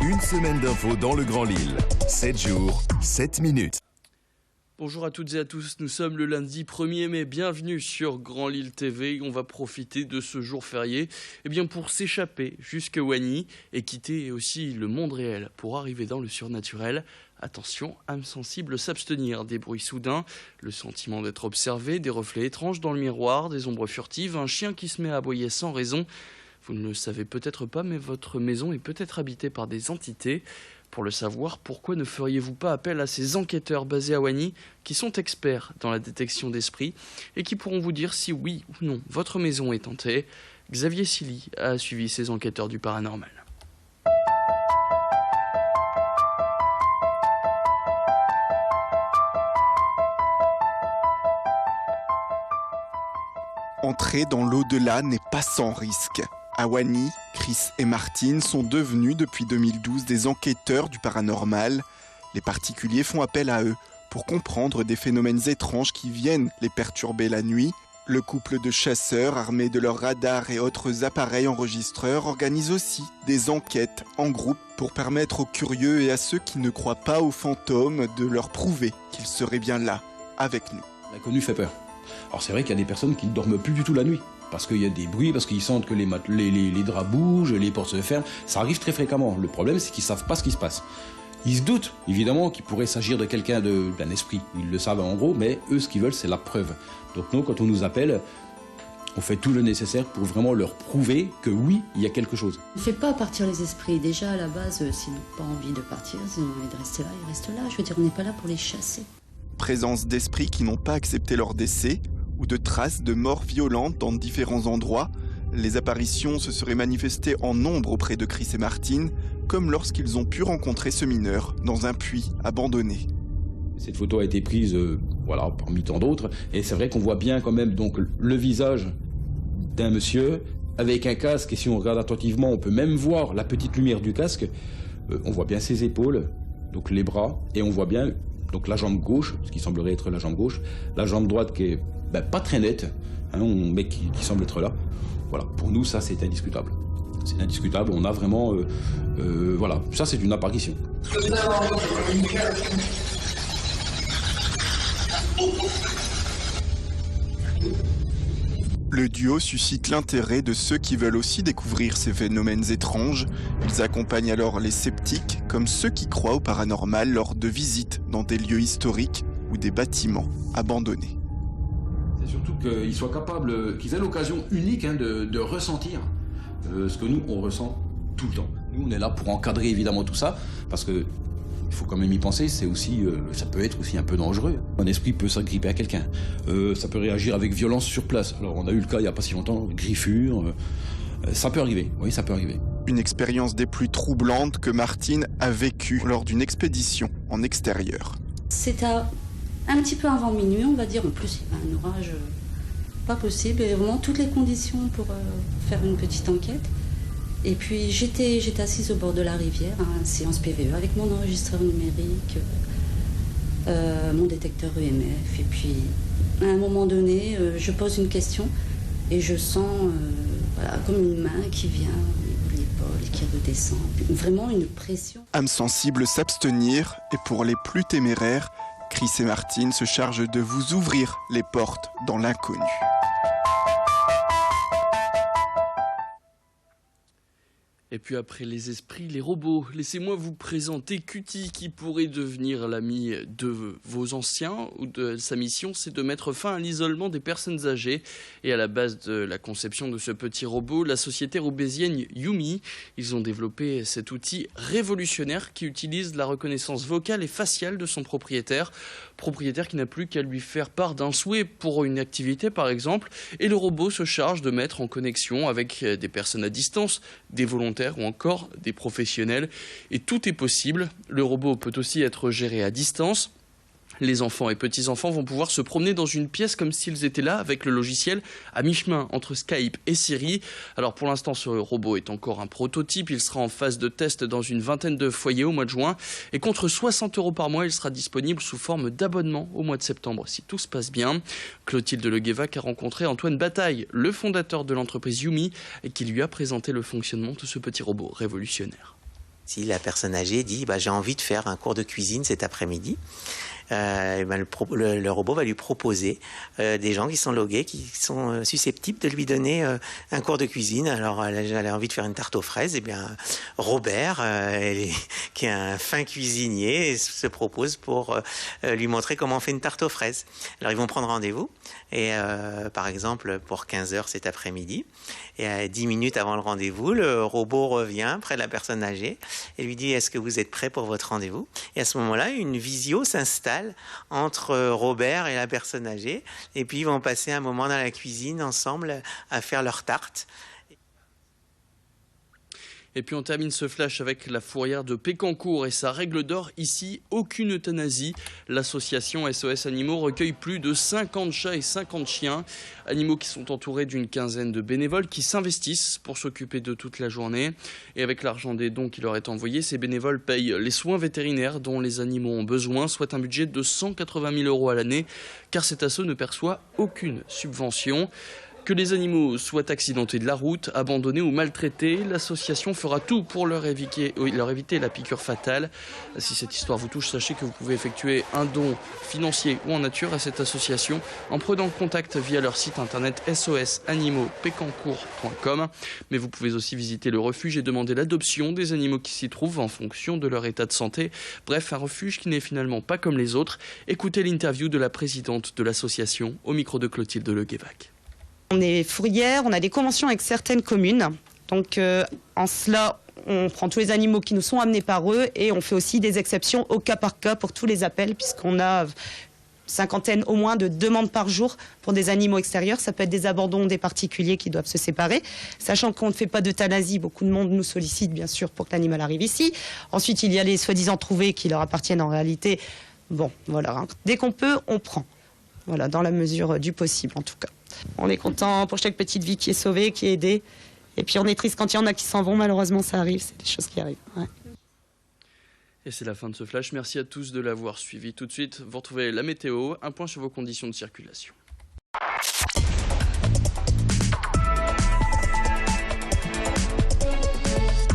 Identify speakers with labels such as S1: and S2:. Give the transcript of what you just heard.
S1: Une semaine d'infos dans le Grand Lille. 7 jours, 7 minutes.
S2: Bonjour à toutes et à tous, nous sommes le lundi 1er mai, bienvenue sur Grand Lille TV. On va profiter de ce jour férié pour s'échapper jusqu'à Wany et quitter aussi le monde réel pour arriver dans le surnaturel. Attention, âme sensible, s'abstenir des bruits soudains, le sentiment d'être observé, des reflets étranges dans le miroir, des ombres furtives, un chien qui se met à aboyer sans raison. Vous ne le savez peut-être pas, mais votre maison est peut-être habitée par des entités. Pour le savoir, pourquoi ne feriez-vous pas appel à ces enquêteurs basés à Wany qui sont experts dans la détection d'esprits et qui pourront vous dire si oui ou non votre maison est hantée? Xavier Silly a suivi ces enquêteurs du paranormal.
S3: Entrer dans l'au-delà n'est pas sans risque. À Wany, Chris et Martine sont devenus depuis 2012 des enquêteurs du paranormal. Les particuliers font appel à eux pour comprendre des phénomènes étranges qui viennent les perturber la nuit. Le couple de chasseurs armés de leurs radars et autres appareils enregistreurs organise aussi des enquêtes en groupe pour permettre aux curieux et à ceux qui ne croient pas aux fantômes de leur prouver qu'ils seraient bien là, avec nous.
S4: L'inconnu fait peur. Alors c'est vrai qu'il y a des personnes qui ne dorment plus du tout la nuit. Parce qu'il y a des bruits, parce qu'ils sentent que les draps bougent, les portes se ferment. Ça arrive très fréquemment. Le problème, c'est qu'ils ne savent pas ce qui se passe. Ils se doutent, évidemment, qu'il pourrait s'agir de quelqu'un d'un esprit. Ils le savent en gros, mais eux, ce qu'ils veulent, c'est la preuve. Donc nous, quand on nous appelle, on fait tout le nécessaire pour vraiment leur prouver que oui, il y a quelque chose.
S5: Ne fais pas partir les esprits. Déjà, à la base, s'ils n'ont pas envie de partir, s'ils ont envie de rester là, ils restent là. Je veux dire, on n'est pas là pour les chasser.
S3: Présence d'esprits qui n'ont pas accepté leur décès, ou de traces de morts violentes dans différents endroits. Les apparitions se seraient manifestées en nombre auprès de Chris et Martine, comme lorsqu'ils ont pu rencontrer ce mineur dans un puits abandonné.
S4: Cette photo a été prise parmi tant d'autres, et c'est vrai qu'on voit bien quand même donc, le visage d'un monsieur avec un casque, et si on regarde attentivement, on peut même voir la petite lumière du casque. On voit bien ses épaules, donc les bras, et on voit bien donc, la jambe gauche, ce qui semblerait être la jambe gauche, la jambe droite qui est pas très nette, mais qui semble être là. Voilà, pour nous, ça, c'est indiscutable. C'est indiscutable, on a vraiment... ça, c'est une apparition.
S3: Le duo suscite l'intérêt de ceux qui veulent aussi découvrir ces phénomènes étranges. Ils accompagnent alors les sceptiques, comme ceux qui croient au paranormal lors de visites dans des lieux historiques ou des bâtiments abandonnés.
S4: C'est surtout qu'ils soient capables, qu'ils aient l'occasion unique de ressentir ce que nous, on ressent tout le temps. Nous, on est là pour encadrer évidemment tout ça, parce que il faut quand même y penser, c'est aussi, ça peut être aussi un peu dangereux. Un esprit peut s'agripper à quelqu'un, ça peut réagir avec violence sur place. Alors on a eu le cas il n'y a pas si longtemps, griffure, ça peut arriver, oui ça peut arriver.
S3: Une expérience des plus troublantes que Martine a vécue lors d'une expédition en extérieur.
S5: C'est un petit peu avant minuit, on va dire. En plus, il y avait un orage pas possible. Il y avait vraiment toutes les conditions pour faire une petite enquête. Et puis, j'étais assise au bord de la rivière, séance PVE, avec mon enregistreur numérique, mon détecteur EMF. Et puis, à un moment donné, je pose une question et je sens comme une main qui vient au niveau de l'épaule et qui redescend. Vraiment une pression.
S3: Âme sensible, s'abstenir. Et pour les plus téméraires, Chris et Martine se chargent de vous ouvrir les portes dans l'inconnu.
S2: Et puis après les esprits, les robots, laissez-moi vous présenter Cutie qui pourrait devenir l'ami de vos anciens. Ou de sa mission, c'est de mettre fin à l'isolement des personnes âgées. Et à la base de la conception de ce petit robot, la société roubaisienne Yumi, ils ont développé cet outil révolutionnaire qui utilise la reconnaissance vocale et faciale de son propriétaire qui n'a plus qu'à lui faire part d'un souhait pour une activité par exemple, et le robot se charge de mettre en connexion avec des personnes à distance, des volontaires ou encore des professionnels, et tout est possible. Le robot peut aussi être géré à distance. Les enfants et petits-enfants vont pouvoir se promener dans une pièce comme s'ils étaient là avec le logiciel à mi-chemin entre Skype et Siri. Alors pour l'instant, ce robot est encore un prototype. Il sera en phase de test dans une vingtaine de foyers au mois de juin. Et contre 60 € par mois, il sera disponible sous forme d'abonnement au mois de septembre, si tout se passe bien. Clotilde Leguévac a rencontré Antoine Bataille, le fondateur de l'entreprise Yumi, et qui lui a présenté le fonctionnement de ce petit robot révolutionnaire.
S6: Si la personne âgée dit j'ai envie de faire un cours de cuisine cet après-midi, le robot va lui proposer des gens qui sont logués, qui sont susceptibles de lui donner un cours de cuisine. Alors elle a envie de faire une tarte aux fraises, et bien Robert, qui est un fin cuisinier, se propose pour lui montrer comment on fait une tarte aux fraises. Alors ils vont prendre rendez-vous, et par exemple pour 15h cet après-midi, et 10 minutes avant le rendez-vous, le robot revient près de la personne âgée et lui dit: est-ce que vous êtes prêt pour votre rendez-vous? Et à ce moment-là, une visio s'installe entre Robert et la personne âgée, et puis ils vont passer un moment dans la cuisine ensemble à faire leur tarte.
S2: Et puis on termine ce flash avec la fourrière de Pécancourt et sa règle d'or ici, aucune euthanasie. L'association SOS Animaux recueille plus de 50 chats et 50 chiens, animaux qui sont entourés d'une quinzaine de bénévoles qui s'investissent pour s'occuper de toute la journée. Et avec l'argent des dons qui leur est envoyé, ces bénévoles payent les soins vétérinaires dont les animaux ont besoin, soit un budget de 180 000 € à l'année, car cet asso ne perçoit aucune subvention. Que les animaux soient accidentés de la route, abandonnés ou maltraités, l'association fera tout pour leur éviter la piqûre fatale. Si cette histoire vous touche, sachez que vous pouvez effectuer un don financier ou en nature à cette association en prenant contact via leur site internet sosanimauxpécancourt.com. Mais vous pouvez aussi visiter le refuge et demander l'adoption des animaux qui s'y trouvent en fonction de leur état de santé. Bref, un refuge qui n'est finalement pas comme les autres. Écoutez l'interview de la présidente de l'association au micro de Clotilde Le Guévac.
S7: On est fourrière, on a des conventions avec certaines communes. Donc en cela, on prend tous les animaux qui nous sont amenés par eux et on fait aussi des exceptions au cas par cas pour tous les appels, puisqu'on a 50 au moins de demandes par jour pour des animaux extérieurs. Ça peut être des abandons des particuliers qui doivent se séparer. Sachant qu'on ne fait pas d'euthanasie, beaucoup de monde nous sollicite bien sûr pour que l'animal arrive ici. Ensuite, il y a les soi-disant trouvés qui leur appartiennent en réalité. Bon, voilà. Dès qu'on peut, on prend. Voilà, dans la mesure du possible en tout cas. On est content pour chaque petite vie qui est sauvée, qui est aidée. Et puis on est triste quand il y en a qui s'en vont, malheureusement ça arrive, c'est des choses qui arrivent. Ouais.
S2: Et c'est la fin de ce flash, merci à tous de l'avoir suivi. Tout de suite, vous retrouvez la météo, un point sur vos conditions de circulation.